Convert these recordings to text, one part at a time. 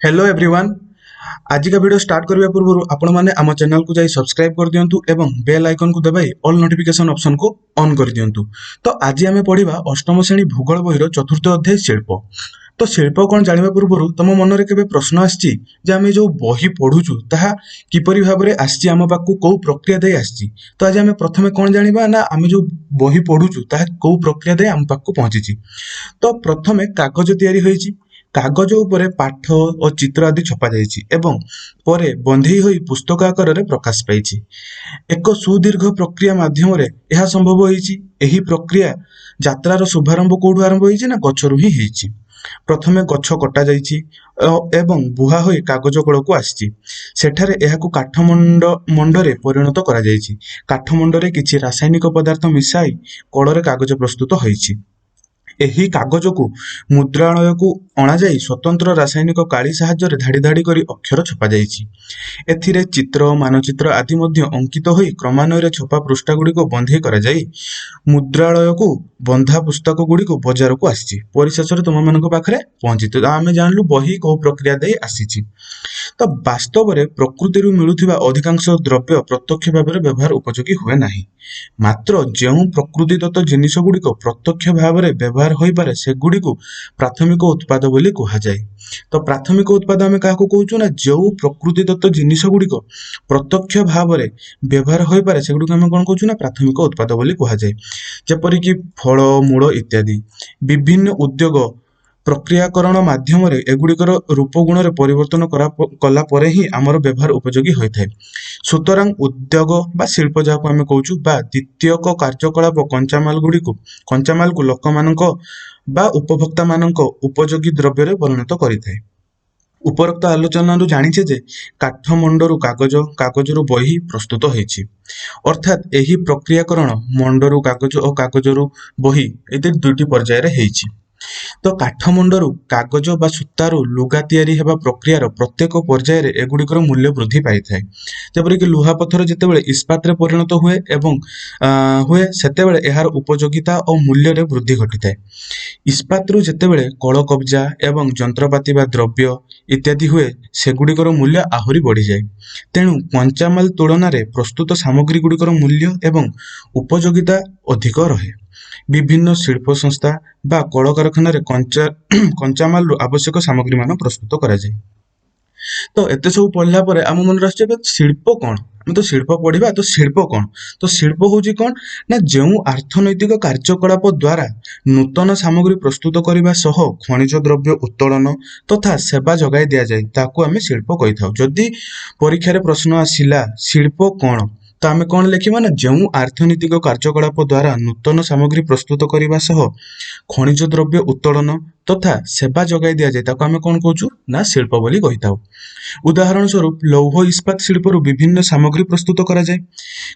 Hello everyone. आज का video start करने पूर्व आपण मैंने आम चैनल को जाई सब्सक्राइब कर दियंतु एवं बेल आइकन को दबाई ऑल नोटिफिकेशन ऑप्शन को ऑन कर दियंतु। तो आज आम पढ़ा अष्टम श्रेणी भूगोल बहिर चतुर्थ अध्याय शिल्प। तो शिल्प कौन जानिबा पूर्व तुम मन में केबे प्रश्न आछि जे आमे जो बही पढुछु ताहा किपरि भाबरे आछि आम पाखु को प्रक्रिया दे आछि। तो आज आमे प्रथमे कौन जानिबा ना आमे जो बही पढुछु ताहा को प्रक्रिया दे आम पाखु पहुंची। तो प्रथमे कागज तैयारी होईछि, कागज उपरे पाठ और चित्र आदि छपा जाइछि एवं परे बंधेई होई पुस्तक आकार रे प्रकाश पाइछि। एक सुदीर्घ प्रक्रिया माध्यम रे यह संभव होईछि। एही प्रक्रिया यात्रार शुभारंभ कोठु आरंभ होईछि ना गछरु ही हेछि। प्रथमे गछ कटा जाइछि एवं बुहा होई कागज कळकु आछि। सेठारे एहाकु काठमंडरे परिणत करा जाइछि। काठमंडरे किछि रासायनिक पदार्थ मिसाई कଳରେ कागज प्रस्तुत होईछि। एही कागज को मुद्रालय को अणा जाई स्वतंत्र रासायनिक काली साहाय्य रे धाड़ी धाड़ी करी अक्षर छपा जाइछि। एथिरे चित्र मानचित्र आदि मध्य अंकित होई क्रमान्वय रे छपा पृष्ठा गुडी को बंधे करा जाई मुद्रालय को बंधा पुस्तक गुडी को बाजार को आछि। परिशेष रे तुम मानक पाखरे पहुंची। तो आमे जानलु बही को प्रक्रिया दे आसीछि। तो वास्तव रे प्रकृति रु मिलुथिबा अधिकांश द्रव्य प्रत्यक्ष भाव रे व्यवहार उपयोगी हुए नाही। मात्र जेउ प्रकृति दत्त जिनिस गुडी को प्रत्यक्ष भाव रे व्यवहार होई पारे से गुडी को प्राथमिक उत्पाद बोली कहा जाय। तो प्राथमिक उत्पाद आमे काहा को कहउछु ना जेउ प्रकृति दत्त जिनिस गुडी को प्रत्यक्ष भाव रे व्यवहार होई पारे से गुडी को आमे कोन कहउछु ना प्राथमिक उत्पाद बोली कहा जाय। जेपरि कि फल मूल इत्यादि विभिन्न उद्योग प्रक्रियाकरण माध्यम रे एगुड़िकर रूप गुण रे परिवर्तन कला परे ही आमर व्यवहार उपयोगी होता है। सुतरां उद्योग बा शिल्प जहाँ आम कहूँ बा द्वितीयक कार्यकलाप कंचामाल को लोक मानक बा उपभोक्ता मानक उपयोगी द्रव्य रे परिणत करिथाय। उपरोक्त आलोचना जानिछे जे काठमंडरू कागज कागजरू बही प्रस्तुत होईछि। अर्थात एही प्रक्रियाकरण मंडरू कागज और कागजरू बही एते दुईटी पर्याय रे हेइछि। तो काठमंडरू कागज बा सूतारू लुगा तैयारी हेबा प्रक्रियार प्रत्येक पर्याय रे एगुड़िकर मूल्य वृद्धि पाई थाए। जेपरि कि लुहा पत्थर जेतेबेले इस्पात रे परिणत हुए एवं हुए सेतेबेले एहार उपयोगिता और मूल्य रे वृद्धि घटिथाए। इस्पात रु जेतेबेले कल कब्जा एवं जंत्रपाति बा द्रव्य इत्यादि हुए सेगुड़िकर मूल्य आहुरी बढ़ी जाए। तेणु कंचामाल तुलन रे प्रस्तुत सामग्री गुड़िकर मूल्य एवं उपयोगिता अधिक रहे। विभिन्न शिल्प संस्था बा कल कारखाना रे कंचामाल आवश्यक सामग्री मान प्रस्तुत करा जाए। तो एते सब पढ़ला परे आम मन राष्ट्र शिल्प कौन आम तो शिल्प पढ़ा। तो शिल्प कौन तो शिल्प होची कौन ना जेउ अर्थनैतिक कार्यकलाप द्वारा नूतन सामग्री प्रस्तुत करने सह खनिज द्रव्य उत्तोलन तथा सेवा जगाई दिया जाए ताकू आमे शिल्प कहि थाउ। जदि परीक्षा रे प्रश्न आसिला शिल्प कौन तो आमे कौन लिखिबा ना जेउ अर्थनैतिक कार्यकलाप द्वारा नूतन सामग्री प्रस्तुत करने सह खनिज द्रव्य उत्तोलन तथा सेवा जगाई दिया जाए ताकू आमे कौन कहूछु ना शिल्प बोली कहि थाउ। उदाहरण स्वरूप लौह इस्पात शिल्प रु विभिन्न सामग्री प्रस्तुत करा जाए।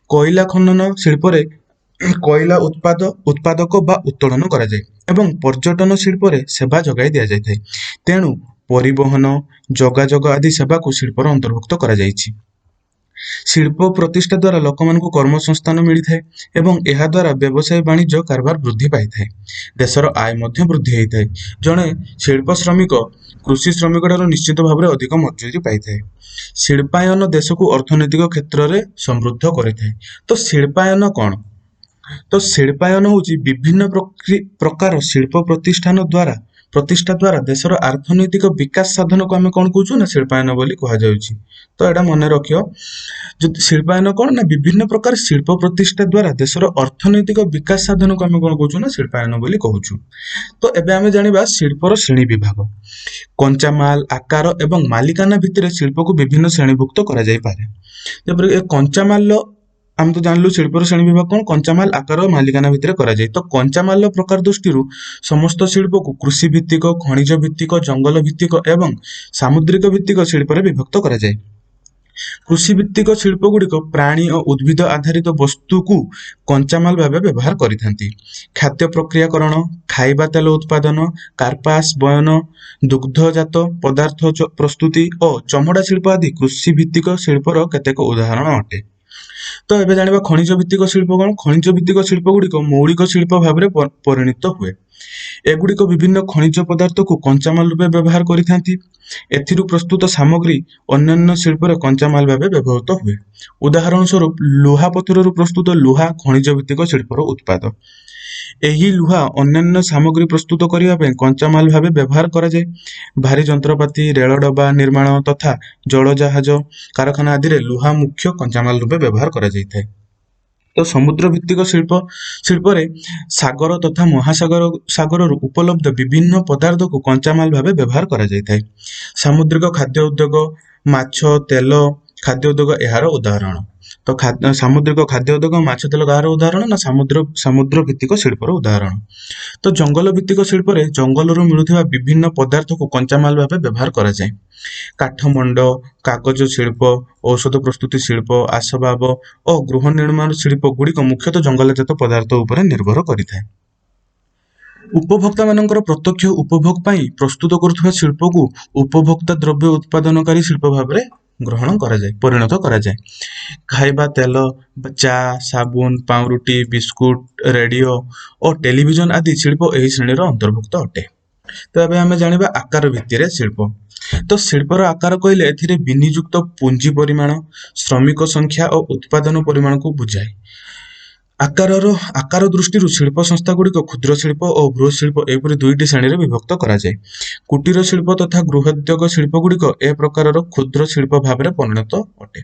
कोयला खनन शिल्प रे कोयला उत्पादक बा उत्तोलन करा जाए एवं पर्यटन शिल्प रे सेवा जगाई दिया जाए। तेणु परिवहन जोगाजोग आदि सेवा को शिल्पर अंतर्भुक्त करा जाइछि। शिल्प प्रतिष्ठा द्वारा लोक मानक कर्म संस्थान मिली थाए एवं एहा द्वारा व्यवसाय वाणिज्य कारबार वृद्धि पाई थाए। देशर आय मध्य वृद्धि होई थाए। जणे शिल्प श्रमिक कृषि श्रमिक ठाରୁ निश्चित भाव में अधिक मजूरी पाई थाए। शिल्पायन देश को अर्थनैतिक क्षेत्र में समृद्ध करिथाए। तो शिल्पायन कौन तो शिल्पायन होची विभिन्न प्रकार शिल्प प्रतिष्ठा द्वारा देशर अर्थनैतिक विकास साधन को आम कौन कहूँ ना शिल्पायन बोली कहा जाउछि। तो एटा मन रखियो जो शिल्पायन कौन ना विभिन्न प्रकार शिल्प प्रतिष्ठा द्वारा देशर अर्थनैतिक विकास साधन को आम कौन कहूँ ना शिल्पायन बोली कहूँ। तो एबे आमे जानिबा शिल्पर श्रेणी विभाग। कंचामाल आकार एवं मालिकाना भितर शिल्प को विभिन्न श्रेणीभुक्त करा जाई पारे। जेपरि कंचामाल आम तो जानलु शिल्पर श्रेणी विभाग कौन कंचामाल आकार और मालिकाना भितर करा जाए। तो कंचामाल प्रकार दृष्टि समस्त शिल्प को कृषि भित्तिक खनिज भित्तिक जंगल भित्तिक एवं सामुद्रिक भित्तिक शिल्प रे विभक्त करा जाए। कृषि भित्तिक शिल्प गुड़िक प्राणी और उद्भिद आधारित वस्तु को कंचामाल भाव व्यवहार करिथांती। खाद्य प्रक्रियाकरण खाइबा तेल उत्पादन कार्पास बयन दुग्धजात पदार्थ प्रस्तुति और चमड़ा शिल्प आदि कृषि भित्तिक शिल्पर केतेक उदाहरण अटे। ତ ଏବେ ଜାଣିବା ଖଣିଜ ଭିତ୍ତିକ ଶିଳ୍ପ କଣ। ଖଣିଜ ଭିତ୍ତିକ ଶିଳ୍ପ ଗୁଡିକ ମୌଳିକ ଶିଳ୍ପ ଭାବରେ ପରିଣତ ହୁଏ। ଏଗୁଡିକ ବିଭିନ୍ନ ଖଣିଜ ପଦାର୍ଥକୁ କଞ୍ଚାମାଲ ରୂପେ ବ୍ୟବହାର କରିଥାନ୍ତି। ଏଥିରୁ ପ୍ରସ୍ତୁତ ସାମଗ୍ରୀ ଅନ୍ୟାନ୍ୟ ଶିଳ୍ପରେ କଞ୍ଚାମାଲ ଭାବେ ବ୍ୟବହୃତ ହୁଏ। ଉଦାହରଣ ସ୍ୱରୂପ ଲୁହା ପଥରରୁ ପ୍ରସ୍ତୁତ ଲୁହା ଖଣିଜ ଭିତ୍ତିକ ଶିଳ୍ପର ଉତ୍ପାଦ। ଏହି ଲୁହା ଅନ୍ୟାନ୍ୟ ସାମଗ୍ରୀ ପ୍ରସ୍ତୁତ କରିବା ପାଇଁ କଞ୍ଚାମାଲ ଭାବେ ବ୍ୟବହାର କରାଯାଏ। ଭାରୀ ଯନ୍ତ୍ରପାତି, ରେଳ ଡବା ନିର୍ମାଣ ତଥା ଜଳଜାହାଜ କାରଖାନା ଆଦିରେ ଲୁହା ମୁଖ୍ୟ କଞ୍ଚାମାଲ ରୂପେ ବ୍ୟବହାର କରାଯାଇଥାଏ। ତ ସମୁଦ୍ର ଭିତ୍ତିକ ଶିଳ୍ପରେ ସାଗର ତଥା ସାଗରରୁ ଉପଲବ୍ଧ ବିଭିନ୍ନ ପଦାର୍ଥକୁ କଞ୍ଚାମାଲ ଭାବେ ବ୍ୟବହାର କରାଯାଇଥାଏ। ସାମୁଦ୍ରିକ ଖାଦ୍ୟ ଉଦ୍ୟୋଗ, ମାଛ, ତେଲ ଖାଦ୍ୟ ଉଦ୍ୟୋଗ ଏହାର ଉଦାହରଣ। ତ ସାମୁଦ୍ରିକ ଖାଦ୍ୟ ଉଦ୍ୟୋଗ, ମାଛ, ତେଲ କାହାର ଉଦାହରଣ ନା ସମୁଦ୍ର ଭିତ୍ତିକ ଶିଳ୍ପର ଉଦାହରଣ। ତ ଜଙ୍ଗଲ ଭିତ୍ତିକ ଶିଳ୍ପରେ ଜଙ୍ଗଲରୁ ମିଳୁଥିବା ବିଭିନ୍ନ ପଦାର୍ଥକୁ କଞ୍ଚାମାଲ ଭାବେ ବ୍ୟବହାର କରାଯାଏ। କାଠମଣ୍ଡ, କାଗଜ ଶିଳ୍ପ, ଔଷଧ ପ୍ରସ୍ତୁତି ଶିଳ୍ପ, ଆସବାବ ଓ ଗୃହ ନିର୍ମାଣ ଶିଳ୍ପ ଗୁଡିକ ମୁଖ୍ୟତଃ ଜଙ୍ଗଲଜାତ ପଦାର୍ଥ ଉପରେ ନିର୍ଭର କରିଥାଏ। ଉପଭୋକ୍ତା ମାନଙ୍କର ପ୍ରତ୍ୟକ୍ଷ ଉପଭୋଗ ପାଇଁ ପ୍ରସ୍ତୁତ କରୁଥିବା ଶିଳ୍ପକୁ ଉପଭୋକ୍ତା ଦ୍ରବ୍ୟ ଉତ୍ପାଦନକାରୀ ଶିଳ୍ପ ଭାବରେ ପରିଣତ କରାଯାଏ। ଖାଇବା ତେଲ, ଚା, ସାବୁନ, ପାଉଁରୁଟି, ବିସ୍କୁଟ, ରେଡିଓ ଓ ଟେଲିଭିଜନ ଆଦି ଶିଳ୍ପ ଏହି ଶ୍ରେଣୀର ଅନ୍ତର୍ଭୁକ୍ତ ଅଟେ। ତ ଏବେ ଆମେ ଜାଣିବା ଆକାର ଭିତ୍ତିରେ ଶିଳ୍ପ। ତ ଶିଳ୍ପର ଆକାର କହିଲେ ଏଥିରେ ବିନିଯୁକ୍ତ ପୁଞ୍ଜି ପରିମାଣ, ଶ୍ରମିକ ସଂଖ୍ୟା ଓ ଉତ୍ପାଦନ ପରିମାଣକୁ ବୁଝାଏ। ଆକାର ଦୃଷ୍ଟିରୁ ଶିଳ୍ପ ସଂସ୍ଥା ଗୁଡିକ କ୍ଷୁଦ୍ର ଶିଳ୍ପ ଓ ବୃହତ ଶିଳ୍ପ ଏପରି ଦୁଇଟି ଶ୍ରେଣୀରେ ବିଭକ୍ତ କରାଯାଏ। କୁଟୀର ଶିଳ୍ପ ତଥା ଗୃହୋଦ୍ୟୋଗ ଶିଳ୍ପ ଗୁଡିକ ଏ ପ୍ରକାରର କ୍ଷୁଦ୍ର ଶିଳ୍ପ ଭାବରେ ପରିଣତ ଅଟେ।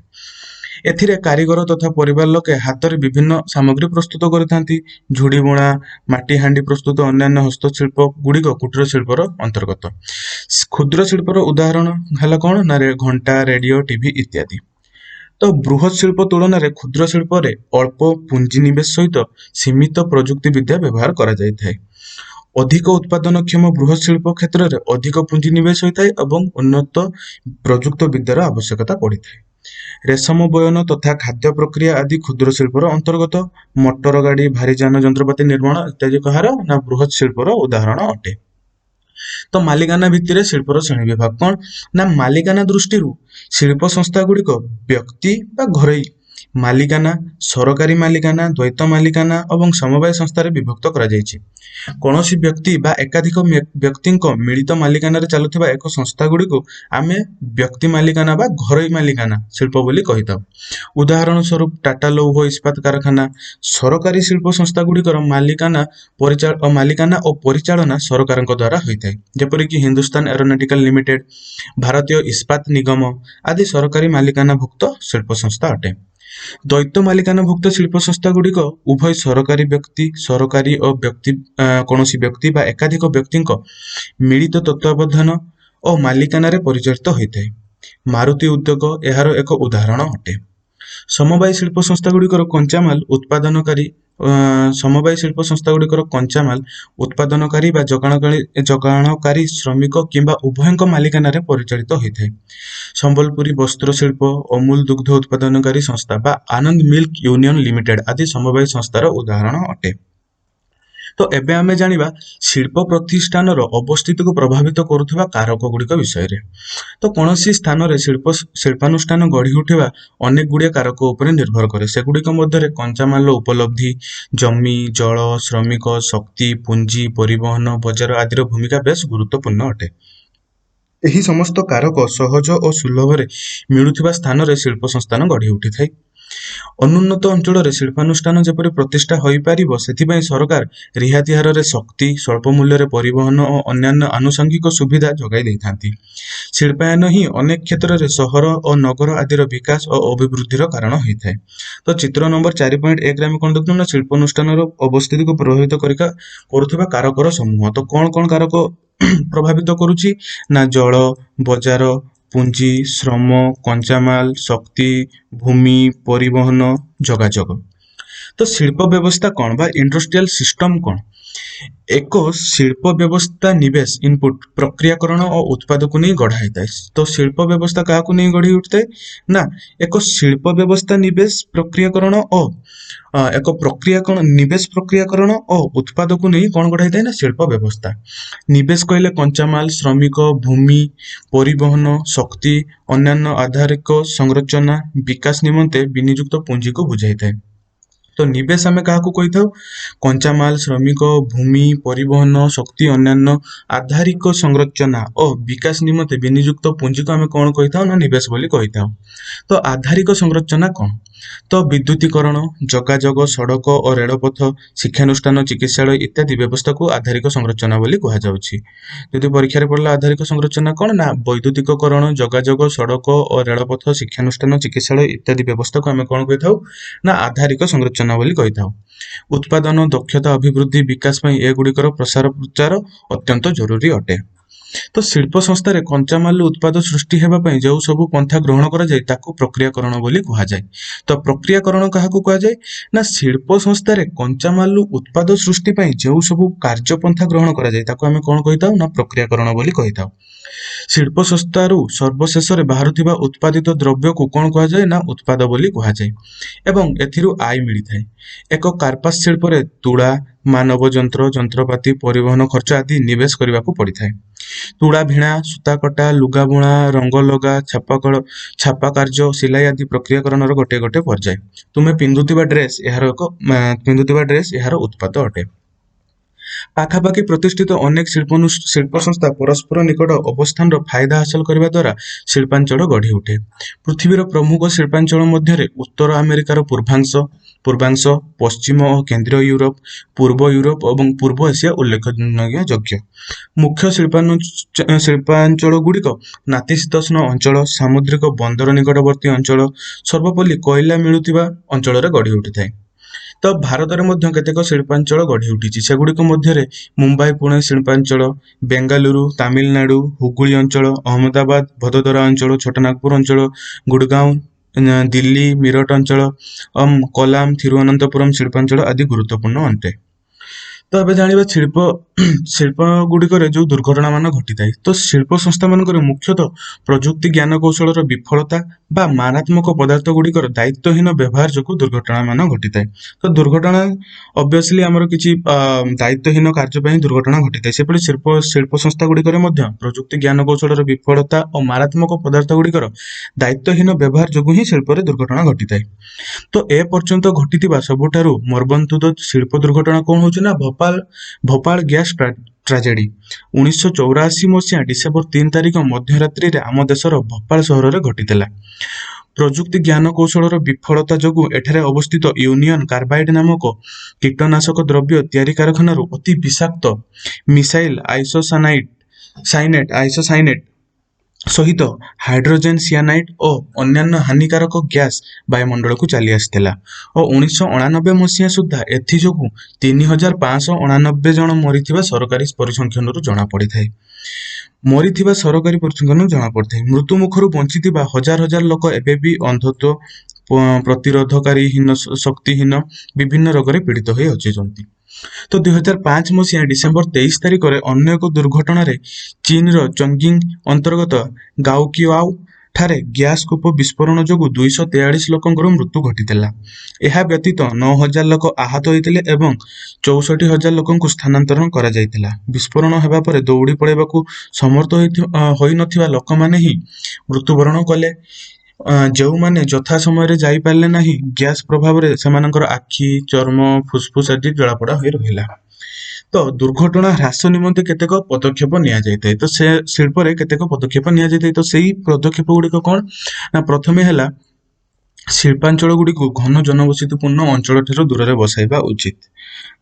ଏଥିରେ କାରିଗର ତଥା ପରିବାର ଲୋକେ ହାତରେ ବିଭିନ୍ନ ସାମଗ୍ରୀ ପ୍ରସ୍ତୁତ କରିଥାନ୍ତି। ଝୁଡି ବୁଣା, ମାଟି ହାଣ୍ଡି ପ୍ରସ୍ତୁତ ଅନ୍ୟାନ୍ୟ ହସ୍ତଶିଳ୍ପ ଗୁଡିକ କୁଟୀର ଶିଳ୍ପର ଅନ୍ତର୍ଗତ। କ୍ଷୁଦ୍ର ଶିଳ୍ପର ଉଦାହରଣ ହେଲା କଣ ନା ଘଣ୍ଟା, ରେଡିଓ, ଟିଭି ଇତ୍ୟାଦି। ତ ବୃହତ ଶିଳ୍ପ ତୁଳନାରେ କ୍ଷୁଦ୍ର ଶିଳ୍ପରେ ଅଳ୍ପ ପୁଞ୍ଜି ନିବେଶ ସହିତ ସୀମିତ ପ୍ରଯୁକ୍ତି ବିଦ୍ୟା ବ୍ୟବହାର କରାଯାଇଥାଏ। ଅଧିକ ଉତ୍ପାଦନକ୍ଷମ ବୃହତ ଶିଳ୍ପ କ୍ଷେତ୍ରରେ ଅଧିକ ପୁଞ୍ଜି ନିବେଶ ହୋଇଥାଏ ଏବଂ ଉନ୍ନତ ପ୍ରଯୁକ୍ତ ବିଦ୍ୟାର ଆବଶ୍ୟକତା ପଡିଥାଏ। ରେଶମ ବୟନ ତଥା ଖାଦ୍ୟ ପ୍ରକ୍ରିୟା ଆଦି କ୍ଷୁଦ୍ର ଶିଳ୍ପର ଅନ୍ତର୍ଗତ। ମଟର ଗାଡି, ଭାରୀ ଯାନ ଯନ୍ତ୍ରପାତି ନିର୍ମାଣ ଇତ୍ୟାଦି କାହାର ନା ବୃହତ ଶିଳ୍ପର ଉଦାହରଣ ଅଟେ। ତ ମାଲିକାନା ଭିତ୍ତିରେ ଶିଳ୍ପର ଶ୍ରେଣୀ ବିଭାଗ କଣ ନା ମାଲିକାନା ଦୃଷ୍ଟିରୁ ଶିଳ୍ପ ସଂସ୍ଥା ଗୁଡିକ ବ୍ୟକ୍ତି ବା ଘରୋଇ ମାଲିକାନା, ସରକାରୀ ମାଲିକାନା, ଦ୍ୱୈତ ମାଲିକାନା ଏବଂ ସମବାୟ ସଂସ୍ଥାରେ ବିଭକ୍ତ କରାଯାଇଛି। କୌଣସି ବ୍ୟକ୍ତି ବା ଏକାଧିକ ବ୍ୟକ୍ତିଙ୍କ ମିଳିତ ମାଲିକାନାରେ ଚାଲୁଥିବା ଏକ ସଂସ୍ଥା ଗୁଡିକୁ ଆମେ ବ୍ୟକ୍ତି ମାଲିକାନା ବା ଘରୋଇ ମାଲିକାନା ଶିଳ୍ପ ବୋଲି କହିଥାଉ। ଉଦାହରଣ ସ୍ୱରୂପ ଟାଟା ଲୌହ ଇସ୍ପାତ କାରଖାନା। ସରକାରୀ ଶିଳ୍ପ ସଂସ୍ଥା ଗୁଡିକର ମାଲିକାନା ଓ ପରିଚାଳନା ସରକାରଙ୍କ ଦ୍ୱାରା ହୋଇଥାଏ। ଯେପରିକି ହିନ୍ଦୁସ୍ତାନ ଏରୋନଟିକାଲ ଲିମିଟେଡ, ଭାରତୀୟ ଇସ୍ପାତ ନିଗମ ଆଦି ସରକାରୀ ମାଲିକାନାଭୁକ୍ତ ଶିଳ୍ପ ସଂସ୍ଥା ଅଟେ। ଦ୍ୱୈତ ମାଲିକାନାଭୁକ୍ତ ଶିଳ୍ପ ସଂସ୍ଥା ଗୁଡିକ ଉଭୟ ସରକାରୀ ଓ କୌଣସି ବ୍ୟକ୍ତି ବା ଏକାଧିକ ବ୍ୟକ୍ତିଙ୍କ ମିଳିତ ତତ୍ତ୍ୱାବଧାନ ଓ ମାଲିକାନାରେ ପରିଚାଳିତ ହୋଇଥାଏ। ମାରୁତି ଉଦ୍ୟୋଗ ଏହାର ଏକ ଉଦାହରଣ ଅଟେ। ସମବାୟ ଶିଳ୍ପ ସଂସ୍ଥା ଗୁଡିକର କଞ୍ଚାମାଲ ଉତ୍ପାଦନକାରୀ ବା ଯୋଗାଣକାରୀ ଶ୍ରମିକ କିମ୍ବା ଉଭୟଙ୍କ ମାଲିକାନାରେ ପରିଚାଳିତ ହୋଇଥାଏ। ସମ୍ବଲପୁରୀ ବସ୍ତ୍ର ଶିଳ୍ପ, ଅମୁଲ ଦୁଗ୍ଧ ଉତ୍ପାଦନକାରୀ ସଂସ୍ଥା ବା ଆନନ୍ଦ ମିଲ୍କ ୟୁନିୟନ ଲିମିଟେଡ ଆଦି ସମବାୟ ସଂସ୍ଥାର ଉଦାହରଣ ଅଟେ। ତ ଏବେ ଆମେ ଜାଣିବା ଶିଳ୍ପ ପ୍ରତିଷ୍ଠାନର ଅବସ୍ଥିତିକୁ ପ୍ରଭାବିତ କରୁଥିବା କାରକ ଗୁଡିକ ବିଷୟରେ। ତ କୌଣସି ସ୍ଥାନରେ ଶିଳ୍ପାନୁଷ୍ଠାନ ଗଢି ଉଠିବା ଅନେକ ଗୁଡିଏ କାରକ ଉପରେ ନିର୍ଭର କରେ। ସେଗୁଡିକ ମଧ୍ୟରେ କଞ୍ଚାମାଲର ଉପଲବ୍ଧି, ଜମି, ଜଳ, ଶ୍ରମିକ, ଶକ୍ତି, ପୁଞ୍ଜି, ପରିବହନ, ବଜାର ଆଦିର ଭୂମିକା ବେଶ ଗୁରୁତ୍ୱପୂର୍ଣ୍ଣ ଅଟେ। ଏହି ସମସ୍ତ କାରକ ସହଜ ଓ ସୁଲଭରେ ମିଳୁଥିବା ସ୍ଥାନରେ ଶିଳ୍ପ ସଂସ୍ଥାନ ଗଢି ଉଠିଥାଏ। ଅନୁନ୍ନତ ଅଞ୍ଚଳରେ ଶିଳ୍ପାନୁଷ୍ଠାନ ଯେପରି ପ୍ରତିଷ୍ଠା ହୋଇପାରିବ ସେଥିପାଇଁ ସରକାର ରିହାତି ହାରରେ ଶକ୍ତି, ସ୍ୱଳ୍ପ ମୂଲ୍ୟରେ ପରିବହନ ଓ ଅନ୍ୟାନ୍ୟ ଆନୁଷଙ୍ଗିକ ସୁବିଧା ଯୋଗାଇ ଦେଇଥାନ୍ତି। ଶିଳ୍ପାୟନ ହିଁ ଅନେକ କ୍ଷେତ୍ରରେ ସହର ଓ ନଗର ଆଦିର ବିକାଶ ଓ ଅଭିବୃଦ୍ଧିର କାରଣ ହୋଇଥାଏ। ତ ଚିତ୍ର ନମ୍ବର 4.1ରେ ଆମେ କଣ ଦେଖୁଛୁ ନା ଶିଳ୍ପାନୁଷ୍ଠାନର ଅବସ୍ଥିତିକୁ ପ୍ରଭାବିତ କରୁଥିବା କାରକର ସମୂହ। ତ କଣ କାରକ ପ୍ରଭାବିତ କରୁଛି ନା ଜଳ, ବଜାର, ପୁଞ୍ଜି, ଶ୍ରମ, କଞ୍ଚାମାଲ, ଶକ୍ତି, ଭୂମି, ପରିବହନ, ଯୋଗାଯୋଗ। ତ ଶିଳ୍ପ ବ୍ୟବସ୍ଥା କଣ ବା ଇଣ୍ଡଷ୍ଟ୍ରିଆଲ ସିଷ୍ଟମ କଣ? ଏକ ଶିଳ୍ପ ବ୍ୟବସ୍ଥା ନିବେଶ ଇନପୁଟ ପ୍ରକ୍ରିୟାକରଣ ଓ ଉତ୍ପାଦକୁ ନେଇ ଗଢ଼ା ହେଇଥାଏ। ତ ଶିଳ୍ପ ବ୍ୟବସ୍ଥା କାହାକୁ ନେଇ ଗଢ଼ି ଉଠିଥାଏ ନା ଏକ ଶିଳ୍ପ ବ୍ୟବସ୍ଥା ନିବେଶ ପ୍ରକ୍ରିୟାକରଣ ଓ ଏକ ନିବେଶ ପ୍ରକ୍ରିୟାକରଣ ଓ ଉତ୍ପାଦକୁ ନେଇ କଣ ଗଢ଼ା ହେଇଥାଏ ନା ଶିଳ୍ପ ବ୍ୟବସ୍ଥା। ନିବେଶ କହିଲେ କଞ୍ଚାମାଲ, ଶ୍ରମିକ, ଭୂମି, ପରିବହନ, ଶକ୍ତି, ଅନ୍ୟାନ୍ୟ ଆଧାରିକ ସଂରଚନା ବିକାଶ ନିମନ୍ତେ ବିନିଯୁକ୍ତ ପୁଞ୍ଜିକୁ ବୁଝାଇଥାଏ। ତ ନିବେଶ ଆମେ କାହାକୁ କହିଥାଉ? କଞ୍ଚାମାଲ, ଶ୍ରମିକ, ଭୂମି, ପରିବହନ, ଶକ୍ତି, ଅନ୍ୟାନ୍ୟ ଆଧାରିକ ସଂରଚନା ଓ ବିକାଶ ନିମନ୍ତେ ବିନିଯୁକ୍ତ ପୁଞ୍ଜିକୁ ଆମେ କଣ କହିଥାଉ ନା ନିବେଶ ବୋଲି କହିଥାଉ। ତ ଆଧାରିକ ସଂରଚନା କଣ? ତ ବିଦ୍ୟୁତୀକରଣ, ଯୋଗାଯୋଗ, ସଡ଼କ ଓ ରେଳପଥ, ଶିକ୍ଷାନୁଷ୍ଠାନ, ଚିକିତ୍ସାଳୟ ଇତ୍ୟାଦି ବ୍ୟବସ୍ଥାକୁ ଆଧାରିକ ସଂରଚନା ବୋଲି କୁହାଯାଉଛି। ଯଦି ପରୀକ୍ଷାରେ ପଡ଼ିଲା ଆଧାରିକ ସଂରଚନା କଣ ନା ବୈଦ୍ୟୁତିକରଣ, ଯୋଗାଯୋଗ, ସଡ଼କ ଓ ରେଳପଥ, ଶିକ୍ଷାନୁଷ୍ଠାନ, ଚିକିତ୍ସାଳୟ ଇତ୍ୟାଦି ବ୍ୟବସ୍ଥାକୁ ଆମେ କଣ କହିଥାଉ ନା ଆଧାରିକ ସଂରଚନା ବୋଲି କହିଥାଉ। ଉତ୍ପାଦନ, ଦକ୍ଷତା ଅଭିବୃଦ୍ଧି, ବିକାଶ ପାଇଁ ଏଗୁଡ଼ିକର ପ୍ରସାର ପ୍ରଚାର ଅତ୍ୟନ୍ତ ଜରୁରୀ ଅଟେ। ତ ଶିଳ୍ପ ସଂସ୍ଥାରେ କଞ୍ଚାମାଲ ଉତ୍ପାଦ ସୃଷ୍ଟି ହେବା ପାଇଁ ଯେଉଁ ସବୁ ପନ୍ଥା ଗ୍ରହଣ କରାଯାଏ ତାକୁ ପ୍ରକ୍ରିୟାକରଣ ବୋଲି କୁହାଯାଏ। ତ ପ୍ରକ୍ରିୟାକରଣ କାହାକୁ କୁହାଯାଏ ନା ଶିଳ୍ପ ସଂସ୍ଥାରେ କଞ୍ଚାମାଲ ଉତ୍ପାଦ ସୃଷ୍ଟି ପାଇଁ ଯେଉଁ ସବୁ କାର୍ଯ୍ୟପନ୍ଥା ଗ୍ରହଣ କରାଯାଏ ତାକୁ ଆମେ କଣ କହିଥାଉ ନା ପ୍ରକ୍ରିୟାକରଣ ବୋଲି କହିଥାଉ। ଶିଳ୍ପ ସଂସ୍ଥାରୁ ସର୍ବଶେଷରେ ବାହାରୁଥିବା ଉତ୍ପାଦିତ ଦ୍ରବ୍ୟକୁ କଣ କୁହାଯାଏ ନା ଉତ୍ପାଦ ବୋଲି କୁହାଯାଏ ଏବଂ ଏଥିରୁ ଆୟ ମିଳିଥାଏ। ଏକ କାର୍ପାସ ଶିଳ୍ପରେ ତୁଳା, ମାନବ ଯନ୍ତ୍ର, ଯନ୍ତ୍ରପାତି, ପରିବହନ ଖର୍ଚ୍ଚ ଆଦି ନିବେଶ କରିବାକୁ ପଡ଼ିଥାଏ। ତୁଳା ଭିଣା, ସୂତା କଟା, ଲୁଗା ବୁଣା, ରଙ୍ଗ ଲଗା, ଛାପା କାର୍ଯ୍ୟ, ସିଲାଇ ଆଦି ପ୍ରକ୍ରିୟାକରଣର ଗୋଟିଏ ଗୋଟିଏ ପର୍ଯ୍ୟାୟ। ତୁମେ ପିନ୍ଧୁଥିବା ଡ୍ରେସ ଏହାର ଉତ୍ପାଦ ଅଟେ। ପାଖାପାଖି ପ୍ରତିଷ୍ଠିତ ଅନେକ ଶିଳ୍ପ ସଂସ୍ଥା ପରସ୍ପର ନିକଟ ଅବସ୍ଥାନର ଫାଇଦା ହାସଲ କରିବା ଦ୍ୱାରା ଶିଳ୍ପାଞ୍ଚଳ ଗଢ଼ି ଉଠେ। ପୃଥିବୀର ପ୍ରମୁଖ ଶିଳ୍ପାଞ୍ଚଳ ମଧ୍ୟରେ ଉତ୍ତର ଆମେରିକାର ପୂର୍ବାଂଶ, ପଶ୍ଚିମ ଓ କେନ୍ଦ୍ରୀୟ ୟୁରୋପ, ପୂର୍ବ ୟୁରୋପ ଏବଂ ପୂର୍ବ ଏସିଆ ଉଲ୍ଲେଖନୀୟ ଯୋଗ୍ୟ। ମୁଖ୍ୟ ଶିଳ୍ପାଞ୍ଚଳ ଗୁଡ଼ିକ ନାତିଶୀତୋଷ୍ଣ ଅଞ୍ଚଳ, ସାମୁଦ୍ରିକ ବନ୍ଦର ନିକଟବର୍ତ୍ତୀ ଅଞ୍ଚଳ, ସର୍ବପଲ୍ଲୀ କୋଇଲା ମିଳୁଥିବା ଅଞ୍ଚଳରେ ଗଢ଼ି ଉଠିଥାଏ। ତ ଭାରତରେ ମଧ୍ୟ କେତେକ ଶିଳ୍ପାଞ୍ଚଳ ଗଢ଼ି ଉଠିଛି। ସେଗୁଡ଼ିକ ମଧ୍ୟରେ ମୁମ୍ବାଇ ପୁଣେ ଶିଳ୍ପାଞ୍ଚଳ, ବେଙ୍ଗାଲୁରୁ, ତାମିଲନାଡୁ, ହୁଗୁଳି ଅଞ୍ଚଳ, ଅହମ୍ମଦାବାଦ, ଭଦୋଦରା ଅଞ୍ଚଳ, ଛୋଟନାଗପୁର ଅଞ୍ଚଳ, ଗୁଡଗାଁଓ, ଦିଲ୍ଲୀ, ମିରଟ ଅଞ୍ଚଳ, କୋଲାମ, ଥିରୁଅନନ୍ତପୁରମ୍ ଶିଳ୍ପାଞ୍ଚଳ ଆଦି ଗୁରୁତ୍ୱପୂର୍ଣ୍ଣ ଅଟେ। ତ ଏବେ ଜାଣିବା ଶିଳ୍ପ ଗୁଡ଼ିକରେ ଯେଉଁ ଦୁର୍ଘଟଣା ମାନ ଘଟିଥାଏ। ତ ଶିଳ୍ପ ସଂସ୍ଥା ମାନଙ୍କରେ ମୁଖ୍ୟତଃ ପ୍ରଯୁକ୍ତି ଜ୍ଞାନ କୌଶଳର ବିଫଳତା ବା ମାରାତ୍ମକ ପଦାର୍ଥ ଗୁଡ଼ିକର ଦାୟିତ୍ୱହୀନ ବ୍ୟବହାର ଯୋଗୁଁ ଦୁର୍ଘଟଣା ମାନ ଘଟିଥାଏ। ତ ଦୁର୍ଘଟଣା ଅବଭିୟସଲି ଆମର କିଛି ଦାୟିତ୍ୱହୀନ କାର୍ଯ୍ୟ ପାଇଁ ଦୁର୍ଘଟଣା ଘଟିଥାଏ। ସେପରି ଶିଳ୍ପ ସଂସ୍ଥା ଗୁଡ଼ିକରେ ମଧ୍ୟ ପ୍ରଯୁକ୍ତି ଜ୍ଞାନ କୌଶଳର ବିଫଳତା ଓ ମାରାତ୍ମକ ପଦାର୍ଥ ଗୁଡ଼ିକର ଦାୟିତ୍ୱହୀନ ବ୍ୟବହାର ଯୋଗୁଁ ହିଁ ଶିଳ୍ପରେ ଦୁର୍ଘଟଣା ଘଟିଥାଏ। ତ ଏ ପର୍ଯ୍ୟନ୍ତ ଘଟିଥିବା ସବୁଠାରୁ ମର୍ମନ୍ତୁଦ ଶିଳ୍ପ ଦୁର୍ଘଟଣା କଣ ହଉଛି ନା ଭୋପାଳ ଗ୍ୟାସ ଟ୍ରାଜେଡି 1984 ମସିହା ଡିସେମ୍ବର 3 ତାରିଖ ମଧ୍ୟରାତ୍ରିରେ ଆମ ଦେଶର ଭୋପାଳ ସହରରେ ଘଟିଥିଲା। ପ୍ରଯୁକ୍ତି ଜ୍ଞାନ କୌଶଳର ବିଫଳତା ଯୋଗୁଁ ଏଠାରେ ଅବସ୍ଥିତ ୟୁନିୟନ କାର୍ବାଇଡ୍ ନାମକ କୀଟନାଶକ ଦ୍ରବ୍ୟ ତିଆରି କାରଖାନାରୁ ଅତି ବିଷାକ୍ତ ମିସାଇଲ ଆଇସୋସାଇନେଟ୍ ସହିତ ହାଇଡ୍ରୋଜେନ ସିଆନାଇଡ୍ ଓ ଅନ୍ୟାନ୍ୟ ହାନିକାରକ ଗ୍ୟାସ ବାୟୁମଣ୍ଡଳକୁ ଚାଲି ଆସିଥିଲା ଓ 1989 ମସିହା ସୁଦ୍ଧା ଏଥିଯୋଗୁଁ 3589 ଜଣ ମରିଥିବା ସରକାରୀ ପରିସଂଖ୍ୟାନରୁ ଜଣାପଡ଼ିଥାଏ। ମୃତ୍ୟୁ ମୁଖରୁ ବଞ୍ଚିଥିବା ହଜାର ହଜାର ଲୋକ ଏବେ ବି ଅନ୍ଧତ୍ୱ, ପ୍ରତିରୋଧକାରୀହୀନ ଶକ୍ତିହୀନ ବିଭିନ୍ନ ରୋଗରେ ପୀଡ଼ିତ ହୋଇ ଅଛନ୍ତି। ତ 2005 ମସିହା ଡିସେମ୍ବର 23 ତାରିଖରେ ଅନ୍ୟ ଏକ ଦୁର୍ଘଟଣାରେ ଚୀନର ଚଙ୍ଗିଙ୍ଗ ଅନ୍ତର୍ଗତ ଗାଓକିଆଓ ଠାରେ ଗ୍ୟାସ କୂପ ବିସ୍ଫୋରଣ ଯୋଗୁଁ 243 ଲୋକଙ୍କର ମୃତ୍ୟୁ ଘଟିଥିଲା। ଏହା ବ୍ୟତୀତ 9,000 ଲୋକ ଆହତ ହୋଇଥିଲେ ଏବଂ 64,000 ଲୋକଙ୍କୁ ସ୍ଥାନାନ୍ତରଣ କରାଯାଇଥିଲା। ବିସ୍ଫୋରଣ ହେବା ପରେ ଦୌଡ଼ି ପଳାଇବାକୁ ସମର୍ଥ ହୋଇନଥିବା ଲୋକମାନେ ହିଁ ମୃତ୍ୟୁବରଣ କଲେ। ଯେଉଁମାନେ ଯଥା ସମୟରେ ଯାଇପାରିଲେ ନାହିଁ, ଗ୍ୟାସ ପ୍ରଭାବରେ ସେମାନଙ୍କର ଆଖି, ଚର୍ମ, ଫୁସଫୁସ ଆଦି ଜଳାପୋଡ଼ା ହୋଇ ରହିଲା। ତ ଦୁର୍ଘଟଣା ହ୍ରାସ ନିମନ୍ତେ କେତେକ ପଦକ୍ଷେପ ନିଆଯାଇଥାଏ। ତ ସେ ଶିଳ୍ପରେ କେତେକ ପଦକ୍ଷେପ ନିଆଯାଇଥାଏ। ତ ସେଇ ପଦକ୍ଷେପ ଗୁଡ଼ିକ କଣ ନା ପ୍ରଥମେ ହେଲା ଶିଳ୍ପାଞ୍ଚଳ ଗୁଡ଼ିକୁ ଘନ ଜନବସତିପୂର୍ଣ୍ଣ ଅଞ୍ଚଳ ଠାରୁ ଦୂରରେ ବସାଇବା ଉଚିତ।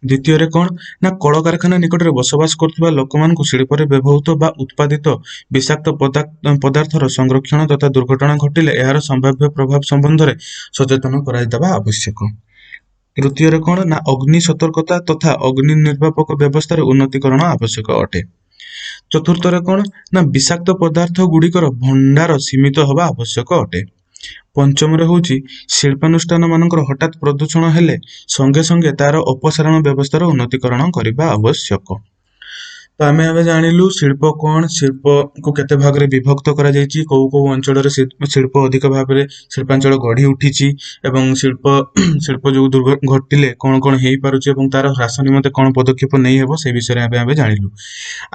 ଦ୍ୱିତୀୟରେ କଣ ନା କଳକାରଖାନା ନିକଟରେ ବସବାସ କରୁଥିବା ଲୋକମାନଙ୍କୁ ଶିଳ୍ପରେ ବ୍ୟବହୃତ ବା ଉତ୍ପାଦିତ ବିଷାକ୍ତ ପଦାର୍ଥର ସଂରକ୍ଷଣ ତଥା ଦୁର୍ଘଟଣା ଘଟିଲେ ଏହାର ସମ୍ଭାବ୍ୟ ପ୍ରଭାବ ସମ୍ବନ୍ଧରେ ସଚେତନ କରାଇଦେବା ଆବଶ୍ୟକ। ତୃତୀୟରେ କଣ ନା ଅଗ୍ନି ସତର୍କତା ତଥା ଅଗ୍ନି ନିର୍ବାପକ ବ୍ୟବସ୍ଥାରେ ଉନ୍ନତିକରଣ ଆବଶ୍ୟକ ଅଟେ। ଚତୁର୍ଥରେ କଣ ନା ବିଷାକ୍ତ ପଦାର୍ଥ ଗୁଡ଼ିକର ଭଣ୍ଡାର ସୀମିତ ହେବା ଆବଶ୍ୟକ ଅଟେ। ପଞ୍ଚମରେ ହେଉଛି ଶିଳ୍ପାନୁଷ୍ଠାନ ମାନଙ୍କର ହଠାତ୍ ପ୍ରଦୂଷଣ ହେଲେ ସଙ୍ଗେ ସଙ୍ଗେ ତାର ଅପସାରଣ ବ୍ୟବସ୍ଥାର ଉନ୍ନତିକରଣ କରିବା ଆବଶ୍ୟକ। ତ ଆମେ ଏବେ ଜାଣିଲୁ ଶିଳ୍ପ କଣ, ଶିଳ୍ପକୁ କେତେ ଭାଗରେ ବିଭକ୍ତ କରାଯାଇଛି, କୋଉ କୋଉ ଅଞ୍ଚଳରେ ଶିଳ୍ପ ଅଧିକ ଭାବରେ ଶିଳ୍ପାଞ୍ଚଳ ଗଢି ଉଠିଛି ଏବଂ ଶିଳ୍ପ ଯୋଉ ଘଟିଲେ କଣ କଣ ହେଇପାରୁଛି ଏବଂ ତାର ହ୍ରାସ ନିମନ୍ତେ କଣ ପଦକ୍ଷେପ ନେଇ ହେବ ସେ ବିଷୟରେ ଆମେ ଜାଣିଲୁ।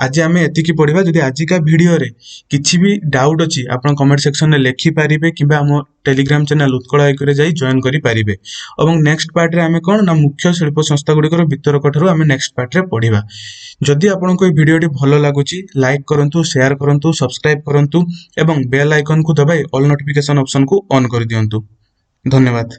ଆଜି ଆମେ ଏତିକି ପଢିବା। ଯଦି ଆଜିକା ଭିଡିଓରେ କିଛି ବି ଡାଉଟ୍ ଅଛି ଆପଣ କମେଣ୍ଟ ସେକ୍ସନରେ ଲେଖିପାରିବେ କିମ୍ବା ଆମ ଟେଲିଗ୍ରାମ ଚ୍ୟାନେଲ ଉତ୍କଳ ଆଇକ୍ୟୁରେ ଯାଇ ଜଏନ୍ କରିପାରିବେ। ଏବଂ ନେକ୍ସଟ ପାର୍ଟରେ ଆମେ କଣ ନା ମୁଖ୍ୟ ଶିଳ୍ପ ସଂସ୍ଥା ଗୁଡିକର ବିତରକ ଠାରୁ ଆମେ ନେକ୍ସଟ ପାର୍ଟରେ ପଢିବା। ଯଦି ଆପଣଙ୍କୁ ଏହି ଭିଡିଓଟି ଭଲ ଲାଗୁଛି ଲାଇକ୍ କରନ୍ତୁ, ସେୟାର କରନ୍ତୁ, ସବସ୍କ୍ରାଇବ କରନ୍ତୁ ଏବଂ ବେଲ୍ ଆଇକନକୁ ଦବାଇ ଅଲ୍ ନୋଟିଫିକେସନ ଅପସନକୁ ଅନ୍ କରିଦିଅନ୍ତୁ। ଧନ୍ୟବାଦ।